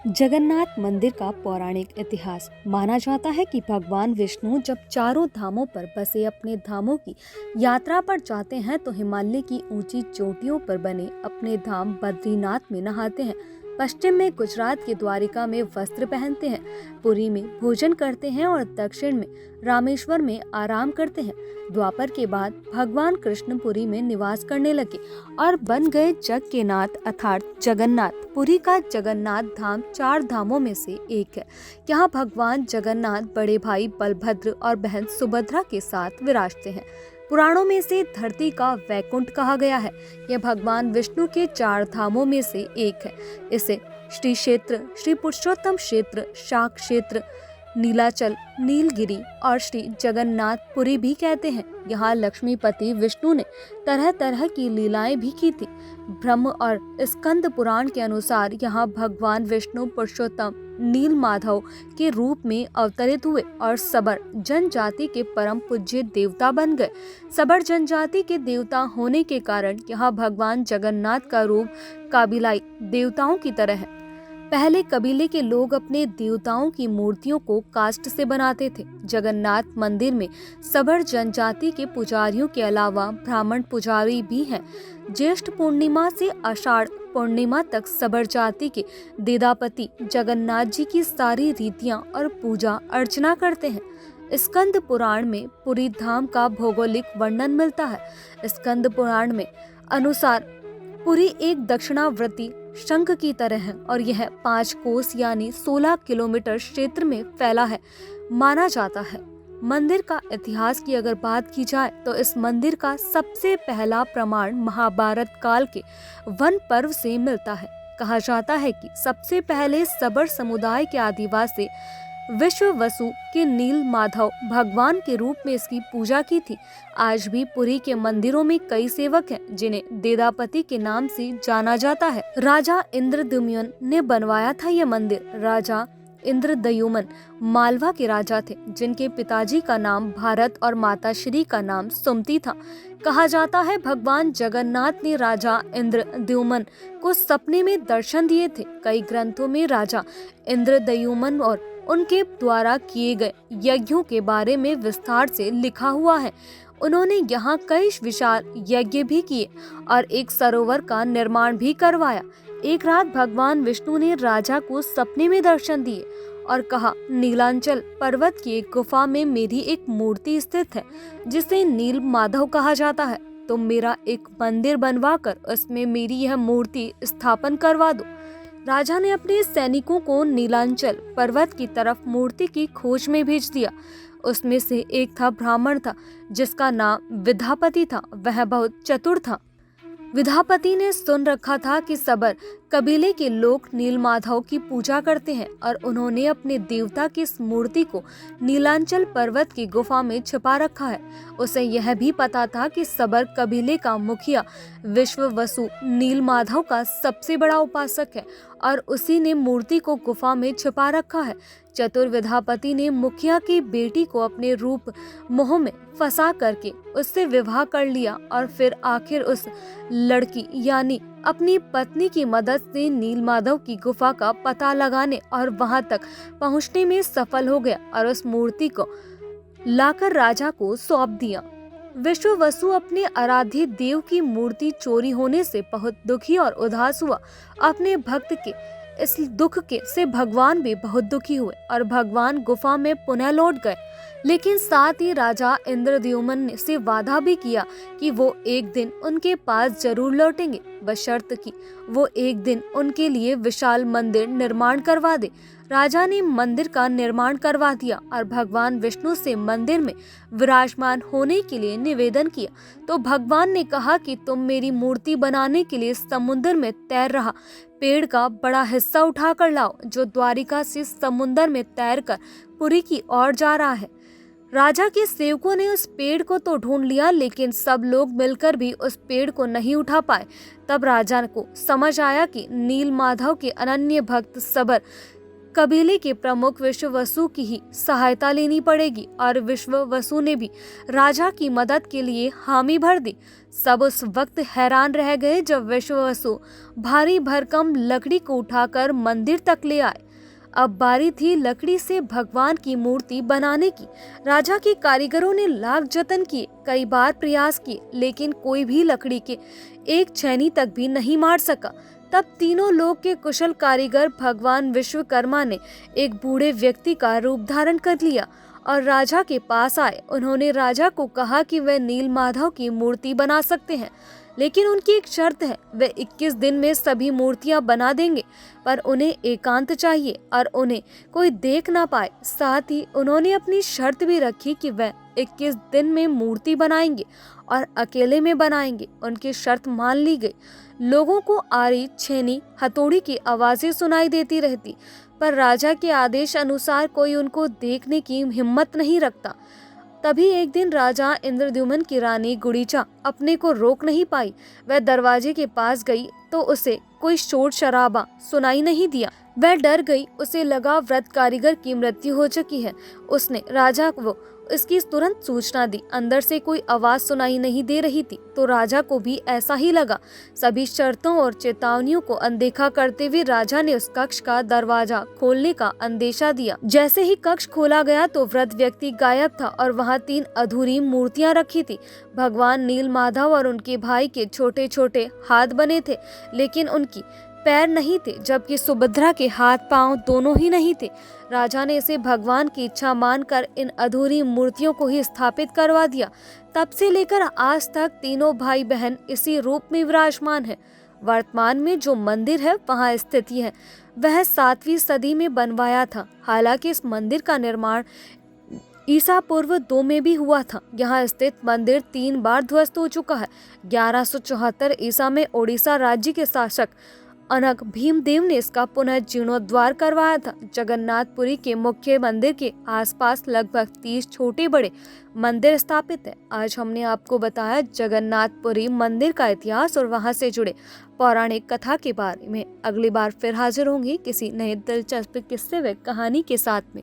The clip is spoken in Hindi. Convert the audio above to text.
जगन्नाथ मंदिर का पौराणिक इतिहास। माना जाता है कि भगवान विष्णु जब चारों धामों पर बसे अपने धामों की यात्रा पर जाते हैं तो हिमालय की ऊंची चोटियों पर बने अपने धाम बद्रीनाथ में नहाते हैं। पश्चिम में गुजरात के द्वारिका में वस्त्र पहनते हैं, पुरी में भोजन करते हैं और दक्षिण में रामेश्वर में आराम करते हैं। द्वापर के बाद भगवान कृष्ण पुरी में निवास करने लगे और बन गए जग के नाथ अर्थात जगन्नाथ। पुरी का जगन्नाथ धाम चार धामों में से एक है। यहाँ भगवान जगन्नाथ बड़े भाई बलभद्र और बहन सुभद्रा के साथ विराजते हैं। पुराणों में से धरती का वैकुंठ कहा गया है। यह भगवान विष्णु के चार धामों में से एक है। इसे श्री क्षेत्र, श्री पुरुषोत्तम क्षेत्र, शाक क्षेत्र, नीलाचल, नीलगिरी और श्री जगन्नाथपुरी भी कहते हैं। यहाँ लक्ष्मीपति विष्णु ने तरह तरह की लीलाएं भी की थी। ब्रह्म और स्कंद पुराण के अनुसार यहाँ भगवान विष्णु पुरुषोत्तम नील माधव के रूप में अवतरित हुए और सबर जनजाति के परम पूज्य देवता बन गए। सबर जनजाति के देवता होने के कारण यहाँ भगवान जगन्नाथ का रूप काबिलाई देवताओं की तरह है। पहले कबीले के लोग अपने देवताओं की मूर्तियों को काष्ठ से बनाते थे। जगन्नाथ मंदिर में सबर जनजाति के पुजारियों के अलावा ब्राह्मण पुजारी भी हैं। ज्येष्ठ पूर्णिमा से आषाढ़ पूर्णिमा तक सबर जाति के देदापति जगन्नाथ जी की सारी रीतियां और पूजा अर्चना करते हैं। स्कंद पुराण में पुरी धाम का भौगोलिक वर्णन मिलता है। स्कंद पुराण में अनुसार पुरी एक दक्षिणावर्ती शंख की तरह है और यह 5 कोस यानी 16 किलोमीटर क्षेत्र में फैला है माना जाता है। मंदिर का इतिहास की अगर बात की जाए तो इस मंदिर का सबसे पहला प्रमाण महाभारत काल के वन पर्व से मिलता है। कहा जाता है कि सबसे पहले सबर समुदाय के आदिवासी विश्व वसु के नील माधव भगवान के रूप में इसकी पूजा की थी। आज भी पुरी के मंदिरों में कई सेवक हैं जिन्हें देदापति के नाम से जाना जाता है। राजा इंद्रद्युम्न ने बनवाया था यह मंदिर। राजा इंद्रद्युम्न मालवा के राजा थे जिनके पिताजी का नाम भारत और माता श्री का नाम सुमति था। कहा जाता है भगवान जगन्नाथ ने राजा इंद्रद्युम्न को सपने में दर्शन दिए थे। कई ग्रंथों में राजा इंद्रद्युम्न और उनके द्वारा किए गए यज्ञों के बारे में विस्तार से लिखा हुआ है। उन्होंने यहाँ कई विशाल यज्ञ भी किए और एक सरोवर का निर्माण भी करवाया। एक रात भगवान विष्णु ने राजा को सपने में दर्शन दिए और कहा, नीलांचल पर्वत की एक गुफा में मेरी एक मूर्ति स्थित है जिसे नील माधव कहा जाता है। तुम मेरा एक मंदिर बनवाकर उसमें मेरी यह मूर्ति स्थापन करवा दो। राजा ने अपने सैनिकों को नीलांचल पर्वत की तरफ मूर्ति की खोज में भेज दिया। उसमें से एक था ब्राह्मण था जिसका नाम विधापति था। वह बहुत चतुर था। विधापति ने सुन रखा था कि सबर कबीले के लोग नील माधव की पूजा करते हैं और उन्होंने अपने देवता की इस मूर्ति को नीलांचल पर्वत की गुफा में छिपा रखा है। उसे यह भी पता था कि सबर कबीले का मुखिया विश्व वसु नील माधव का सबसे बड़ा उपासक है और उसी ने मूर्ति को गुफा में छिपा रखा है। चतुर विधापति ने मुखिया की बेटी को अपने रूप मोह में फंसा करके उससे विवाह कर लिया और फिर आखिर उस लड़की यानी अपनी पत्नी की मदद से नील माधव की गुफा का पता लगाने और वहां तक पहुंचने में सफल हो गया और उस मूर्ति को लाकर राजा को सौंप दिया। विश्व वसु अपने आराध्य देव की मूर्ति चोरी होने से बहुत दुखी और उदास हुआ। अपने भक्त के इस दुख के से भगवान भी बहुत दुखी हुए और भगवान गुफा में पुनः लौट गए। लेकिन साथ ही राजा इंद्रद्युम्न ने से वादा भी किया कि वो एक दिन उनके पास जरूर लौटेंगे, बशर्त कि वो एक दिन उनके लिए विशाल मंदिर निर्माण करवा दे। राजा ने मंदिर का निर्माण करवा दिया और भगवान विष्णु से मंदिर में विराजमान होने के लिए निवेदन किया। तो भगवान ने कहा कि तुम मेरी मूर्ति बनाने के लिए समुद्र में तैर रहा पेड़ का बड़ा हिस्सा उठा कर लाओ जो द्वारिका से समुद्र में तैरकर पुरी की ओर जा रहा है। राजा के सेवकों ने उस पेड़ को तो ढूंढ लिया लेकिन सब लोग मिलकर भी उस पेड़ को नहीं उठा पाए। तब राजा को समझ आया कि नील माधव के अनन्य भक्त सबर कबीले के प्रमुख विश्ववसु की ही सहायता लेनी पड़ेगी और विश्ववसु ने भी राजा की मदद के लिए हामी भर दी। सब उस वक्त हैरान रह गए जब विश्ववसु भारी भरकम लकड़ी को उठाकर मंदिर तक ले आए। अब बारी थी लकड़ी से भगवान की मूर्ति बनाने की। राजा के कारीगरों ने लाख जतन किए, कई बार प्रयास किए, लेकिन कोई भी लकड़ी के एक छेनी तक भी नहीं मार सका। तब तीनों लोग के कुशल कारीगर भगवान विश्वकर्मा ने एक बूढ़े व्यक्ति का रूप धारण कर लिया और राजा के पास आए। उन्होंने राजा को कहा कि वे नील माधव की मूर्ति बना सकते हैं, लेकिन उनकी एक शर्त है, वे 21 दिन में सभी मूर्तियां बना देंगे, पर उन्हें एकांत चाहिए और उन्हें कोई देख ना पाए। साथ ही उन्होंने अपनी शर्त भी रखी कि वे 21 दिन में मूर्ति बनाएंगे और अकेले में बनाएंगे। उनकी शर्त मान ली गई। लोगों को आरी, छेनी, हथौड़ी की आवाजें सुनाई देती रहती, पर राजा के आदेश अनुसार कोई उनको देखने की हिम्मत नहीं रखता। तभी एक दिन राजा इंद्रद्युम्न की रानी गुड़ीचा अपने को रोक नहीं पाई। वह दरवाजे के पास गई तो उसे कोई शोर शराबा सुनाई नहीं दिया। वह डर गई, उसे लगा व्रत कारीगर की मृत्यु हो चुकी है। उसने राजा को इसकी तुरंत सूचना दी। अंदर से कोई आवाज सुनाई नहीं दे रही थी, तो राजा को भी ऐसा ही लगा। सभी शर्तों और चेतावनियों को अनदेखा करते हुए राजा ने उस कक्ष का दरवाजा खोलने का आदेश दिया। जैसे ही कक्ष खोला गया तो वृद्ध व्यक्ति गायब था और वहाँ 3 अधूरी मूर्तियां रखी थी। भगवान नील माधव और उनके भाई के छोटे छोटे हाथ बने थे, लेकिन उनकी पैर नहीं थे, जबकि सुभद्रा के हाथ पांव दोनों ही नहीं थे। राजा ने इसे भगवान की इच्छा मानकर इन अधूरी मूर्तियों को ही स्थापित करवा दिया। तब से लेकर आज तक तीनों भाई बहन इसी रूप में विराजमान है। वर्तमान में जो मंदिर है वहाँ स्थित है, वह 7वीं सदी में बनवाया था। हालांकि इस मंदिर का निर्माण ईसा पूर्व 2 में भी हुआ था। यहाँ स्थित मंदिर 3 बार ध्वस्त हो चुका है। 1174 ईसा में ओडिशा राज्य के शासक अनग भीमदेव ने इसका पुनर्जीर्णोद्धार करवाया था। जगन्नाथपुरी के मुख्य मंदिर के आसपास लगभग 30 छोटे बड़े मंदिर स्थापित है। आज हमने आपको बताया जगन्नाथपुरी मंदिर का इतिहास और वहां से जुड़े पौराणिक कथा के बारे में। अगली बार फिर हाजिर होंगी किसी नए दिलचस्प किस्से व कहानी के साथ में।